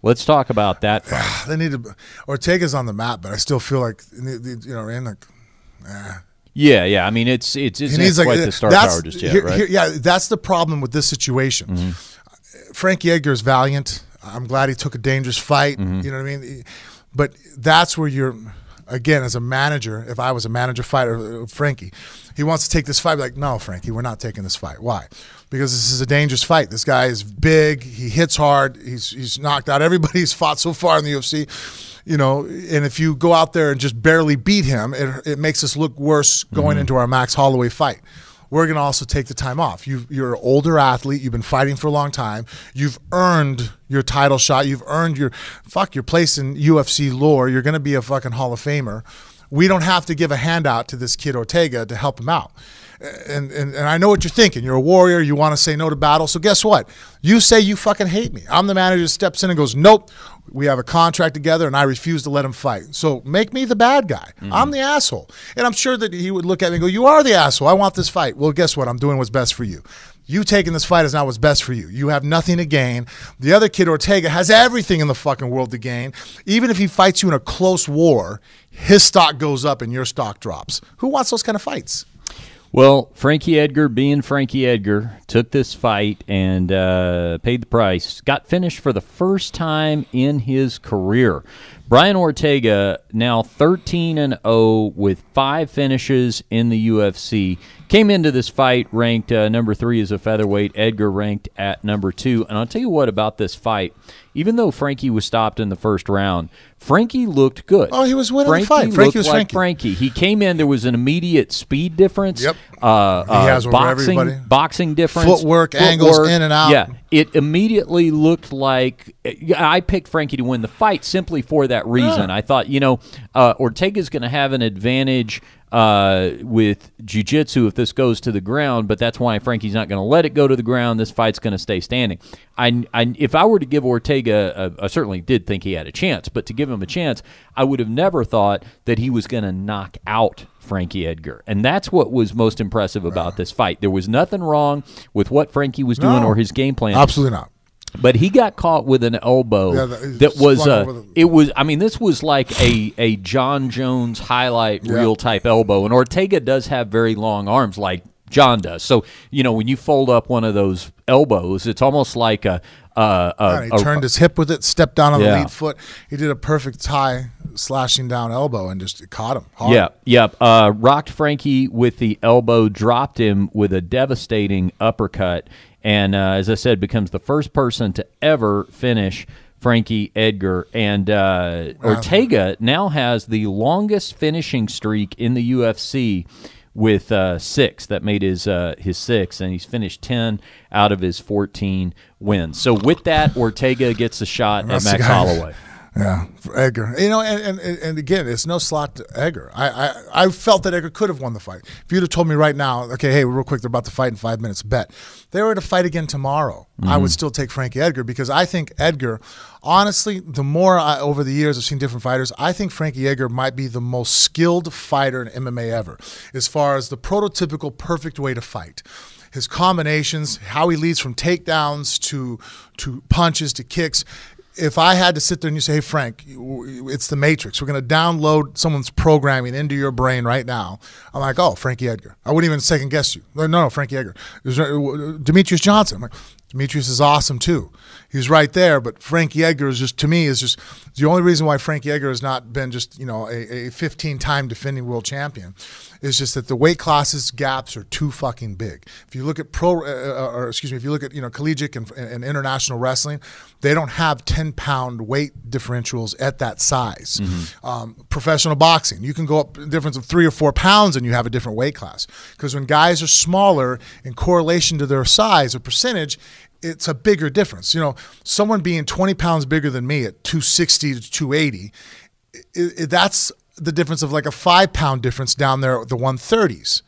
Let's talk about that fight. They need to. Ortega's on the map, but I still feel like Yeah. I mean, it's quite the star power just yet, right? Yeah, that's the problem with this situation. Frankie Edgar is valiant. I'm glad he took a dangerous fight. You know what I mean? But that's where you're, again, as a manager, if I was a manager fighter, Frankie, he wants to take this fight. Be like, no, Frankie, we're not taking this fight. Why? Because this is a dangerous fight. This guy is big. He hits hard. He's knocked out everybody he's fought so far in the UFC. And if you go out there and just barely beat him, it makes us look worse going into our Max Holloway fight. We're going to also take the time off. You're an older athlete. You've been fighting for a long time. You've earned your title shot. You've earned your place in UFC lore. You're going to be a fucking Hall of Famer. We don't have to give a handout to this kid Ortega to help him out. And I know what you're thinking. You're a warrior. You want to say no to battle. So guess what? You say you fucking hate me. I'm the manager that steps in and goes, nope, we have a contract together and I refuse to let him fight. So make me the bad guy. I'm the asshole. And I'm sure that he would look at me and go, you are the asshole. I want this fight. Well, guess what? I'm doing what's best for you. You taking this fight is not what's best for you. You have nothing to gain. The other kid, Ortega, has everything in the fucking world to gain. Even if he fights you in a close war, his stock goes up and your stock drops. Who wants those kind of fights? Well, Frankie Edgar, being Frankie Edgar, took this fight and paid the price. Got finished for the first time in his career. Brian Ortega, now 13-0 with 5 finishes in the UFC. Came into this fight ranked number 3 as a featherweight. Edgar ranked at number 2. And I'll tell you what about this fight. Even though Frankie was stopped in the first round, Frankie looked good. Oh, he was winning the fight. Frankie looked like Frankie. He came in. There was an immediate speed difference. Yep. He has over everybody. Boxing difference. Footwork, angles, in and out. Yeah. It immediately looked like I picked Frankie to win the fight simply for that reason. I thought, Ortega's going to have an advantage with jiu-jitsu if this goes to the ground, but that's why Frankie's not going to let it go to the ground. This fight's going to stay standing. If I were to give Ortega, I certainly did think he had a chance, but to give him a chance, I would have never thought that he was going to knock out Frankie Edgar. And that's what was most impressive about this fight. There was nothing wrong with what Frankie was doing or his game plan. Absolutely not. But he got caught with an elbow that was this was like a John Jones highlight reel type elbow, and Ortega does have very long arms like John does. So when you fold up one of those elbows, it's almost like he turned his hip with it, stepped down on the lead foot. He did a perfect high slashing down elbow and just caught him hard. Rocked Frankie with the elbow, dropped him with a devastating uppercut. And as I said, becomes the first person to ever finish Frankie Edgar. And Ortega now has the longest finishing streak in the UFC with 6. That made his 6, and he's finished 10 out of his 14 wins. So with that, Ortega gets a shot at Max Holloway. Yeah, for Edgar. And again, it's no slot to Edgar. I felt that Edgar could have won the fight. If you'd have told me right now, okay, hey, real quick, they're about to fight in 5 minutes, bet. If they were to fight again tomorrow, I would still take Frankie Edgar because I think Edgar, honestly, the more over the years I've seen different fighters, I think Frankie Edgar might be the most skilled fighter in MMA ever as far as the prototypical perfect way to fight. His combinations, how he leads from takedowns to punches to kicks. If I had to sit there and you say, hey, Frank, it's the Matrix. We're going to download someone's programming into your brain right now. I'm like, oh, Frankie Edgar. I wouldn't even second guess you. No, Frankie Edgar. Demetrius Johnson. I'm like, Demetrius is awesome too. He's right there, but Frankie Edgar is just, to me, is just the only reason why Frankie Edgar has not been just, a 15-time defending world champion is just that the weight classes gaps are too fucking big. If you look at if you look at collegiate and international wrestling, they don't have 10-pound weight differentials at that size. Professional boxing, you can go up a difference of 3 or 4 pounds and you have a different weight class. Because when guys are smaller in correlation to their size or percentage, it's a bigger difference. Someone being 20 pounds bigger than me at 260 to 280, that's the difference of like a 5-pound difference down there at the 130s.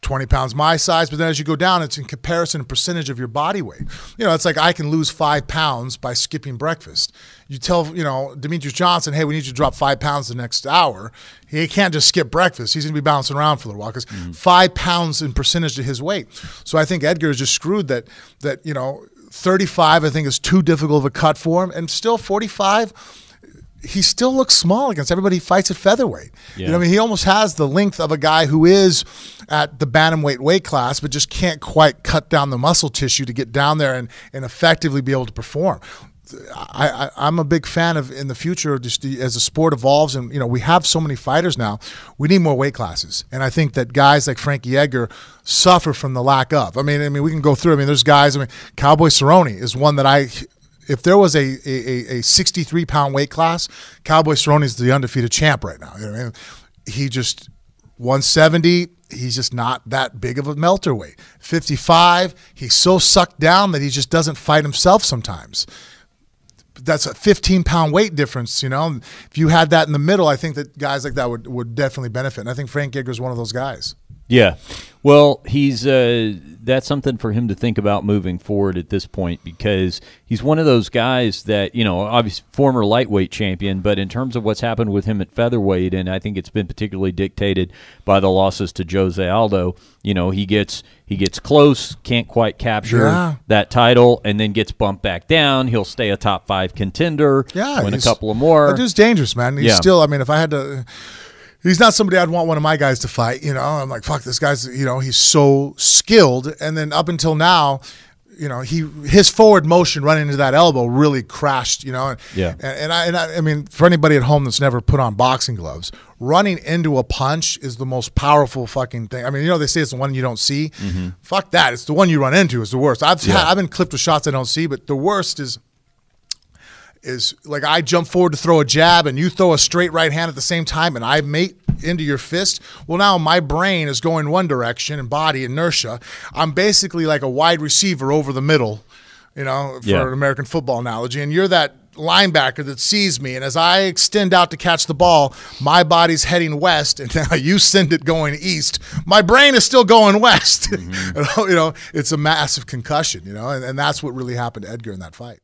20 pounds my size, but then as you go down, it's in comparison and percentage of your body weight. It's like I can lose 5 pounds by skipping breakfast. You tell, Demetrius Johnson, hey, we need you to drop 5 pounds the next hour. He can't just skip breakfast. He's going to be bouncing around for a little while because 5 pounds in percentage to his weight. So I think Edgar is just screwed that 35, I think, is too difficult of a cut for him. And still 45, he still looks small against everybody he fights at featherweight. Yeah. You know, I mean, he almost has the length of a guy who is at the bantamweight weight class, but just can't quite cut down the muscle tissue to get down there and effectively be able to perform. I'm a big fan of, in the future, just as the sport evolves, and we have so many fighters now, we need more weight classes. And I think that guys like Frankie Edgar suffer from the lack of. I mean, we can go through. I mean, there's guys. I mean, Cowboy Cerrone is one that if there was a 63-pound weight class, Cowboy Cerrone is the undefeated champ right now. You know what I mean? He just 170. He's just not that big of a welterweight. 55. He's so sucked down that he just doesn't fight himself sometimes. That's a 15-pound weight difference. If you had that in the middle, I think that guys like that would definitely benefit. And I think Frank Edgar is one of those guys. Yeah. Well, he's that's something for him to think about moving forward at this point, because he's one of those guys that, obviously former lightweight champion, but in terms of what's happened with him at featherweight, and I think it's been particularly dictated by the losses to Jose Aldo, he gets close, can't quite capture that title, and then gets bumped back down. He'll stay a top 5 contender, win a couple of more. That dude's dangerous, man. He's still, I mean, if I had to... He's not somebody I'd want one of my guys to fight, I'm like, fuck, this guy's, he's so skilled. And then up until now, his forward motion running into that elbow really crashed, And I mean, for anybody at home that's never put on boxing gloves, running into a punch is the most powerful fucking thing. I mean, they say it's the one you don't see. Mm-hmm. Fuck that. It's the one you run into is the worst. I've been clipped with shots I don't see, but the worst is like I jump forward to throw a jab and you throw a straight right hand at the same time and I mate into your fist. Well, now my brain is going one direction and body inertia. I'm basically like a wide receiver over the middle, for an American football analogy. And you're that linebacker that sees me. And as I extend out to catch the ball, my body's heading west and now you send it going east. My brain is still going west. Mm-hmm. It's a massive concussion, and that's what really happened to Edgar in that fight.